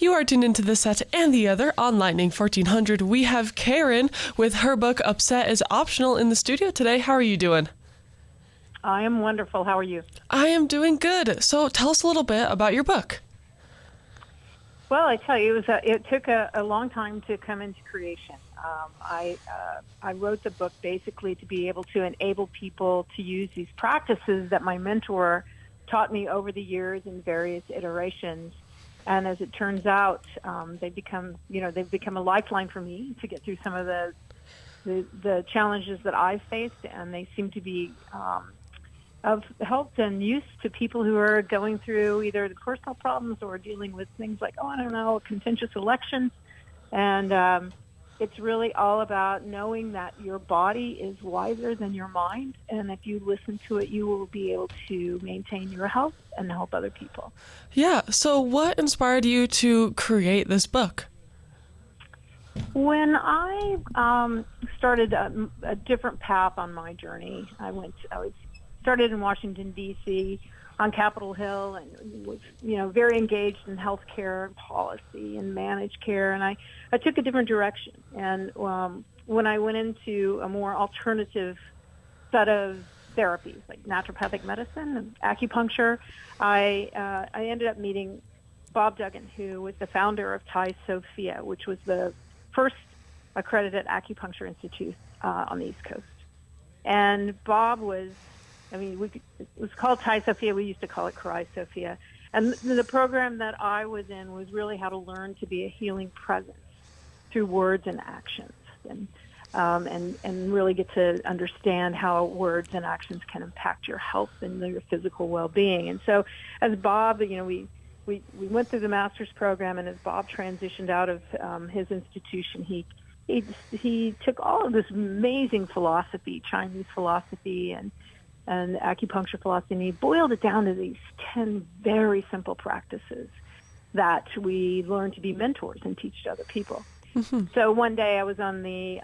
You are tuned into The Set and the Other on Lightning 1400. We have Karen with her book, Upset is Optional, in the studio today. How are you doing? I am wonderful. How are you? I am doing good. So tell us a little bit about your book. Well, I tell you, it took a long time to come into creation. I wrote the book basically to be able to enable people to use these practices that my mentor taught me over the years in various iterations. And as it turns out, they've become a lifeline for me to get through some of the challenges that I've faced, and they seem to be of help and use to people who are going through either the personal problems or dealing with things like, contentious elections. And it's really all about knowing that your body is wiser than your mind, and if you listen to it, you will be able to maintain your health and help other people. Yeah, so what inspired you to create this book? When I started a different path on my journey, I started in Washington, D.C., on Capitol Hill, and was, very engaged in healthcare and policy and managed care. And I took a different direction. And when I went into a more alternative set of therapies, like naturopathic medicine and acupuncture, I ended up meeting Bob Duggan, who was the founder of Thai Sophia, which was the first accredited acupuncture institute on the East Coast. And Bob was, it was called Thai Sophia. We used to call it Karai Sophia. And the program that I was in was really how to learn to be a healing presence through words and actions, and really get to understand how words and actions can impact your health and your physical well-being. And so as Bob, we went through the master's program, and as Bob transitioned out of his institution, he took all of this amazing philosophy, Chinese philosophy and acupuncture philosophy, and he boiled it down to these 10 very simple practices that we learn to be mentors and teach to other people. Mm-hmm. So one day I was on the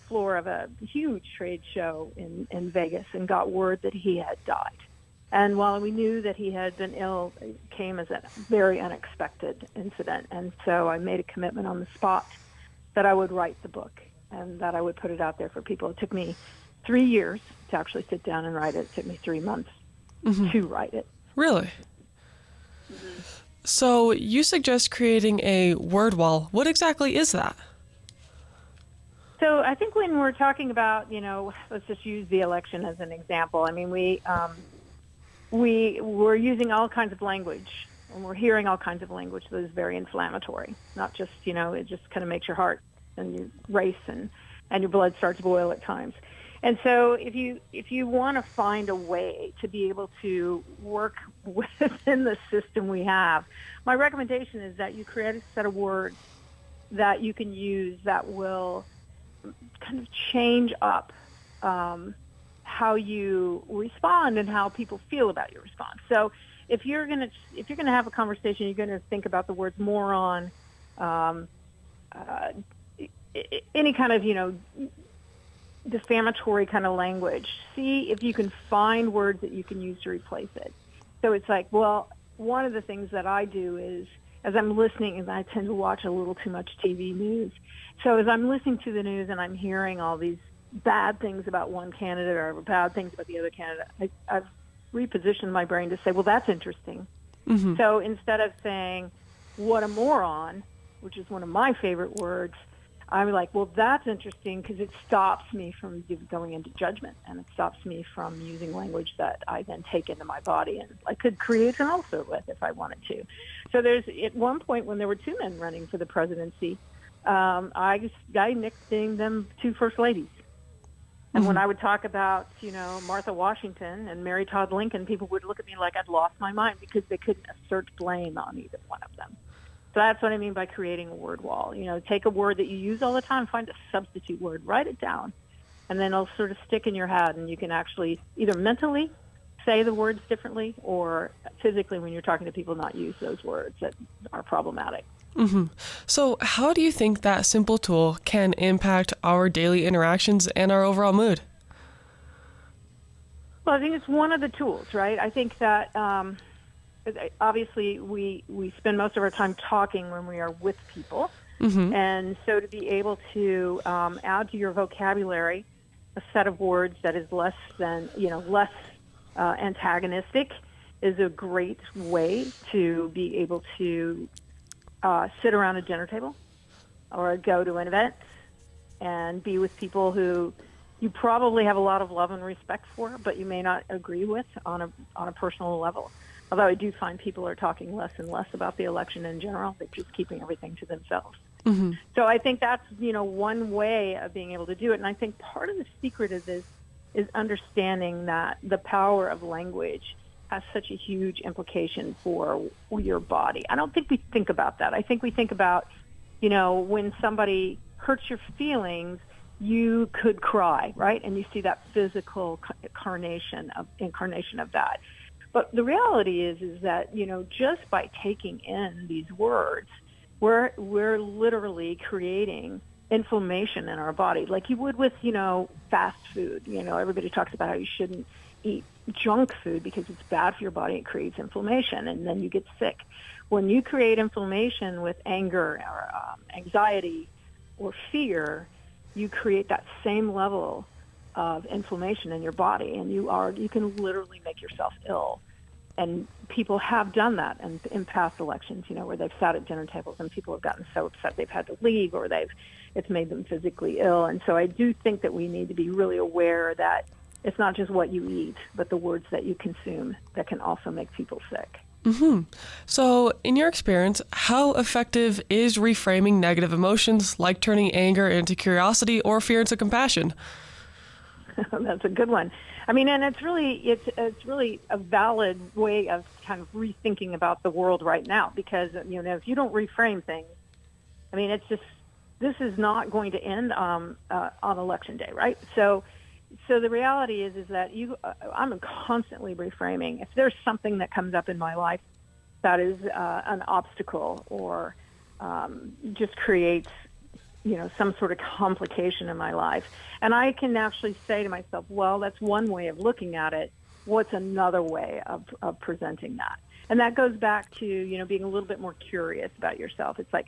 floor of a huge trade show in Vegas and got word that he had died. And while we knew that he had been ill, it came as a very unexpected incident. And so I made a commitment on the spot that I would write the book and that I would put it out there for people. It took me 3 years to actually sit down and write it. It took me 3 months to write it. Really? Mm-hmm. So you suggest creating a word wall. What exactly is that? So I think when we're talking about, let's just use the election as an example. We're using all kinds of language, and we're hearing all kinds of language that is very inflammatory. Not just, it just kind of makes your heart and you race and your blood starts to boil at times. And so if you want to find a way to be able to work within the system we have, my recommendation is that you create a set of words that you can use that will kind of change up how you respond and how people feel about your response. So if you're gonna have a conversation, you're gonna think about the words moron, any kind of defamatory kind of language. See if you can find words that you can use to replace it. So it's like, well, one of the things that I do is, as I'm listening, and I tend to watch a little too much TV news. So as I'm listening to the news and I'm hearing all these bad things about one candidate or bad things about the other candidate, I've repositioned my brain to say, well, that's interesting. Mm-hmm. So instead of saying, what a moron, which is one of my favorite words, I'm like, well, that's interesting because it stops me from going into judgment, and it stops me from using language that I then take into my body and I could create an ulcer with if I wanted to. So there's at one point when there were 2 men running for the presidency, I nicknamed them 2 first ladies. And when I would talk about, Martha Washington and Mary Todd Lincoln, people would look at me like I'd lost my mind because they couldn't assert blame on either one of them. So that's what I mean by creating a word wall. Take a word that you use all the time, find a substitute word, write it down, and then it'll sort of stick in your head, and you can actually either mentally say the words differently or physically when you're talking to people not use those words that are problematic. Mm-hmm. So how do you think that simple tool can impact our daily interactions and our overall mood? Well, I think it's one of the tools, right? I think that obviously we spend most of our time talking when we are with people. Mm-hmm. And so to be able to add to your vocabulary a set of words that is less antagonistic is a great way to be able to sit around a dinner table or go to an event and be with people who you probably have a lot of love and respect for, but you may not agree with on a personal level. Although I do find people are talking less and less about the election in general. They're just keeping everything to themselves. Mm-hmm. So I think that's, one way of being able to do it. And I think part of the secret of this is understanding that the power of language has such a huge implication for your body. I don't think we think about that. I think we think about, when somebody hurts your feelings, you could cry, right? And you see that physical incarnation of that. But the reality is that, just by taking in these words, we're literally creating inflammation in our body, like you would with, fast food. Everybody talks about how you shouldn't eat junk food because it's bad for your body. It creates inflammation, and then you get sick. When you create inflammation with anger or anxiety or fear, you create that same level of inflammation in your body, and you can literally make yourself ill. And people have done that in past elections, where they've sat at dinner tables and people have gotten so upset they've had to leave, or it's made them physically ill. And so I do think that we need to be really aware that it's not just what you eat, but the words that you consume that can also make people sick. Mm-hmm. So, in your experience, how effective is reframing negative emotions, like turning anger into curiosity or fear into compassion? That's a good one. I mean, and it's really a valid way of kind of rethinking about the world right now, because if you don't reframe things, I mean, this is not going to end on election day, right? So the reality is that I'm constantly reframing. If there's something that comes up in my life that is an obstacle or just creates some sort of complication in my life, and I can actually say to myself, well, that's one way of looking at it. What's another way of presenting that? And that goes back to being a little bit more curious about yourself. It's like,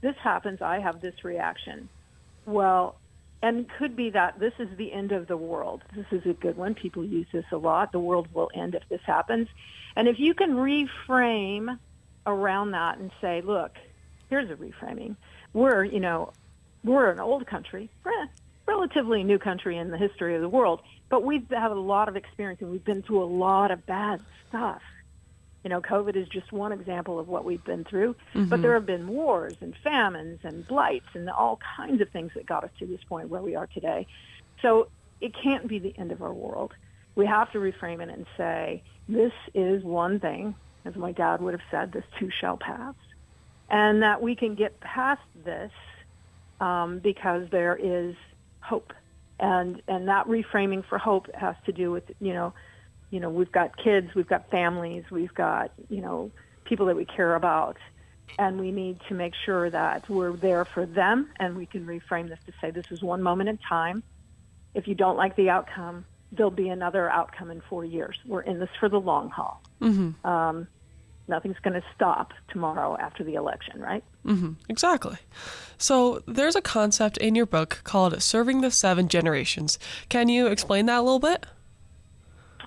this happens, I have this reaction. Well, and it could be that this is the end of the world. This is a good one. People use this a lot. The world will end if this happens. And if you can reframe around that and say, look, here's a reframing. We're an old country, relatively new country in the history of the world, but we've had a lot of experience and we've been through a lot of bad stuff. COVID is just one example of what we've been through, Mm-hmm. but there have been wars and famines and blights and all kinds of things that got us to this point where we are today. So it can't be the end of our world. We have to reframe it and say, this is one thing, as my dad would have said, this too shall pass, and that we can get past this because there is hope. And that reframing for hope has to do with, we've got kids, we've got families, we've got, people that we care about, and we need to make sure that we're there for them, and we can reframe this to say this is one moment in time. If you don't like the outcome, there'll be another outcome in 4 years. We're in this for the long haul. Mm-hmm. Nothing's going to stop tomorrow after the election, right? Mm-hmm. Exactly. So there's a concept in your book called Serving the 7 Generations. Can you explain that a little bit?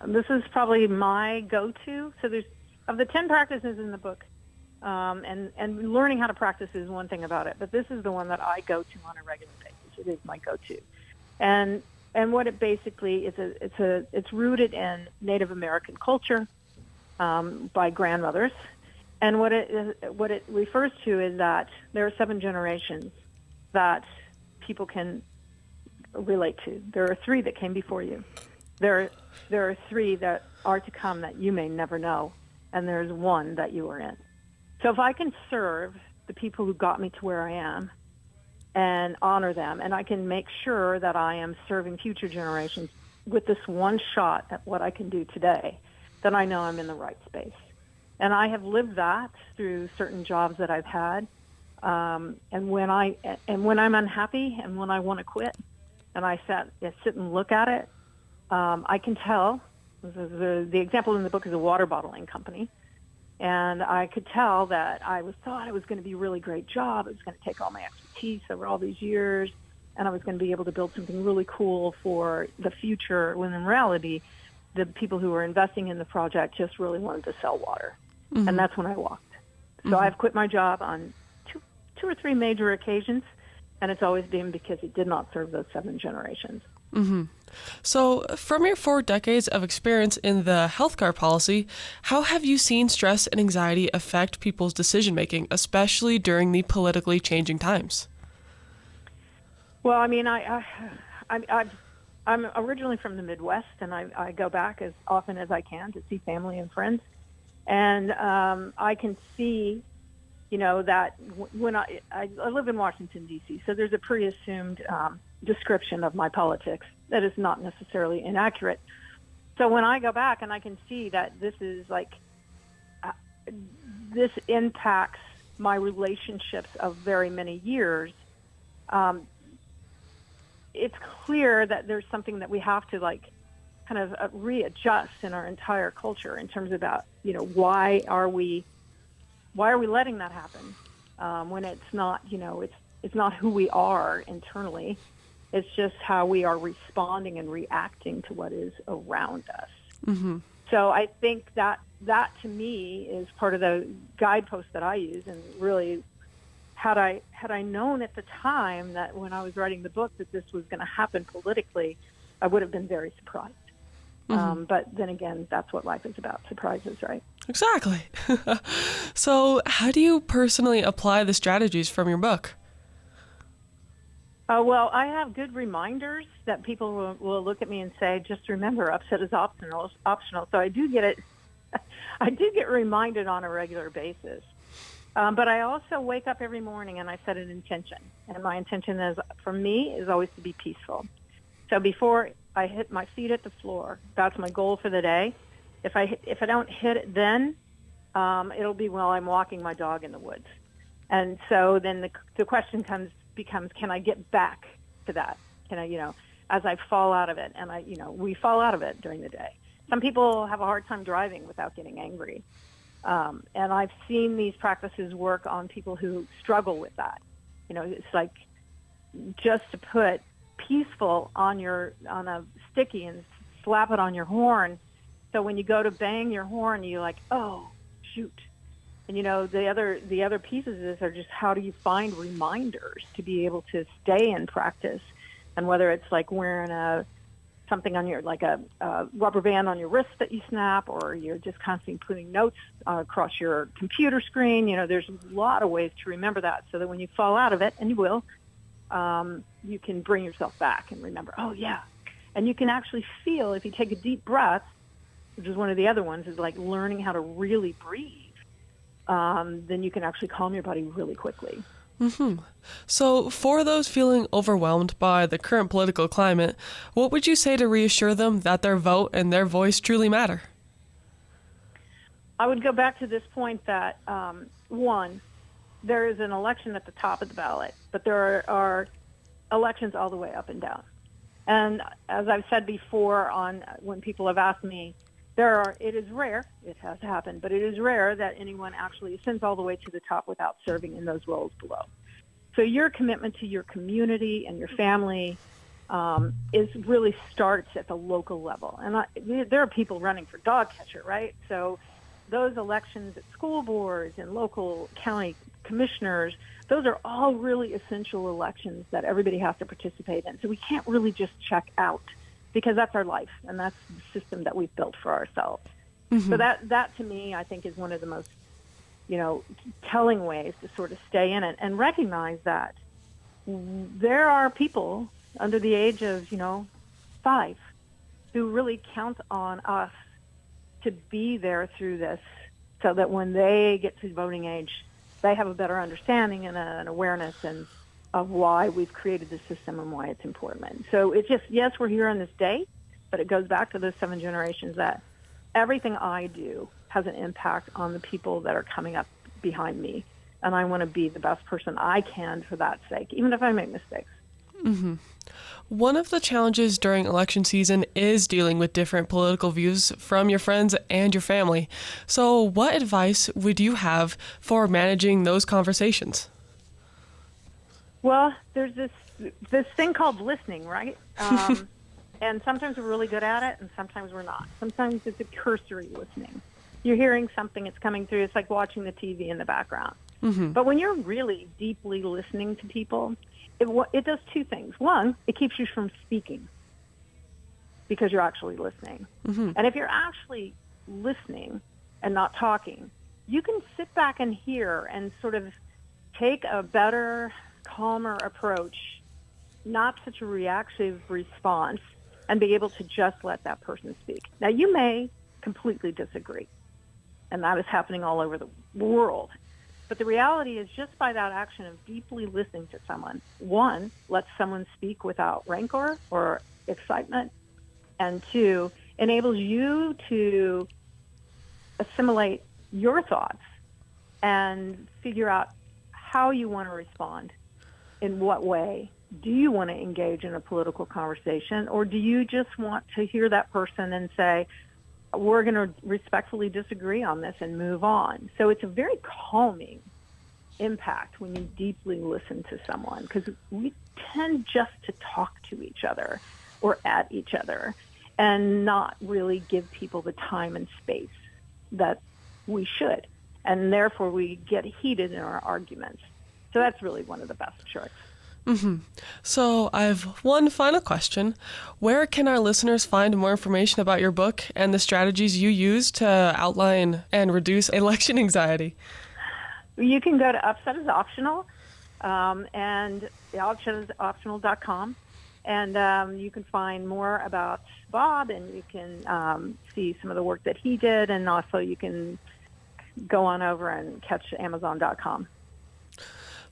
This is probably my go-to. So there's, of the 10 practices in the book, and learning how to practice is one thing about it, but this is the one that I go to on a regular basis. It is my go-to. And what it basically is, it's rooted in Native American culture, by grandmothers. And what it refers to is that there are 7 generations that people can relate to. There are 3 that came before you. There are 3 that are to come that you may never know, and there's 1 that you are in. So if I can serve the people who got me to where I am and honor them, and I can make sure that I am serving future generations with this one shot at what I can do today, then I know I'm in the right space. And I have lived that through certain jobs that I've had. And when I'm unhappy and when I want to quit, and I sit and look at it, I can tell The example in the book is a water bottling company. And I could tell that thought it was going to be a really great job. It was going to take all my expertise over all these years, and I was going to be able to build something really cool for the future, when in reality, the people who were investing in the project just really wanted to sell water. Mm-hmm. And that's when I walked. So I've quit my job on two or three major occasions, and it's always been because it did not serve those 7 generations. Mm-hmm. So, from your 4 decades of experience in the healthcare policy, how have you seen stress and anxiety affect people's decision making, especially during the politically changing times? Well, I mean, I'm originally from the Midwest, and I go back as often as I can to see family and friends, and I can see, that when I live in Washington, D.C., so there's a pre-assumed description of my politics that is not necessarily inaccurate. So when I go back and I can see that this is this impacts my relationships of very many years, it's clear that there's something that we have to kind of readjust in our entire culture in terms about, why are we letting that happen when it's not, it's not who we are internally. It's just how we are responding and reacting to what is around us. Mm-hmm. So I think that to me is part of the guidepost that I use. And really, had I known at the time that when I was writing the book that this was going to happen politically, I would have been very surprised. Mm-hmm. But then again, that's what life is about, surprises, right? Exactly. So how do you personally apply the strategies from your book? Well, I have good reminders that people will look at me and say, just remember, upset is optional. So I do get reminded on a regular basis. But I also wake up every morning and I set an intention. And my intention for me is always to be peaceful. So before I hit my feet at the floor, that's my goal for the day. If I don't hit it then, it'll be while I'm walking my dog in the woods. And so then the question becomes, can I get back to that? Can I, as I fall out of it, and we fall out of it during the day. Some people have a hard time driving without getting angry. And I've seen these practices work on people who struggle with that. It's like just to put peaceful on a sticky and slap it on your horn. So when you go to bang your horn, you're like, oh, shoot. And, the other pieces of this are just how do you find reminders to be able to stay in practice? And whether it's like wearing something on your, like a rubber band on your wrist that you snap, or you're just constantly putting notes across your computer screen, there's a lot of ways to remember that so that when you fall out of it, and you will, you can bring yourself back and remember, oh, yeah. And you can actually feel, if you take a deep breath, which is one of the other ones, is like learning how to really breathe. Then you can actually calm your body really quickly. Mm-hmm. So for those feeling overwhelmed by the current political climate, what would you say to reassure them that their vote and their voice truly matter? I would go back to this point that, one, there is an election at the top of the ballot, but there are elections all the way up and down. And as I've said before when people have asked me, it is rare, it has happened, but it is rare that anyone actually ascends all the way to the top without serving in those roles below. So your commitment to your community and your family really starts at the local level. And there are people running for dog catcher, right? So those elections at school boards and local county commissioners, those are all really essential elections that everybody has to participate in. So we can't really just check out, because that's our life, and that's the system that we've built for ourselves. Mm-hmm. So that to me, I think, is one of the most, telling ways to sort of stay in it and recognize that there are people under the age of, 5 who really count on us to be there through this, so that when they get to voting age, they have a better understanding and an awareness of why we've created this system and why it's important. So it's just, yes, we're here on this day, but it goes back to those 7 generations that everything I do has an impact on the people that are coming up behind me. And I want to be the best person I can for that sake, even if I make mistakes. One of the challenges during election season is dealing with different political views from your friends and your family. So, what advice would you have for managing those conversations? Well, there's this thing called listening, right? And sometimes we're really good at it, and sometimes we're not. Sometimes it's a cursory listening. You're hearing something, it's coming through. It's like watching the TV in the background. But when you're really deeply listening to people, it does two things. One, it keeps you from speaking because you're actually listening. And if you're actually listening and not talking, you can sit back and hear and sort of take a better, calmer approach, not such a reactive response, and be able to just let that person speak. Now, you may completely disagree, and that is happening all over the world. But the reality is, just by that action of deeply listening to someone, one, lets someone speak without rancor or excitement, and two, enables you to assimilate your thoughts and figure out how you want to respond, in what way. Do you want to engage in a political conversation, or do you just want to hear that person and say, we're going to respectfully disagree on this and move on? So it's a very calming impact when you deeply listen to someone, because we tend just to talk to each other or at each other and not really give people the time and space that we should. And therefore we get heated in our arguments. So that's really one of the best tricks. So I have one final question. Where can our listeners find more information about your book and the strategies you use to outline and reduce election anxiety? You can go to Upset is Optional, and upsetisoptional.com, and you can find more about Bob, and you can see some of the work that he did, and also you can go on over and catch Amazon.com.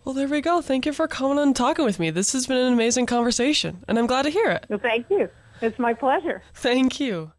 Well, there we go. Thank you for coming and talking with me. This has been an amazing conversation, and I'm glad to hear it. Well, thank you. It's my pleasure. Thank you.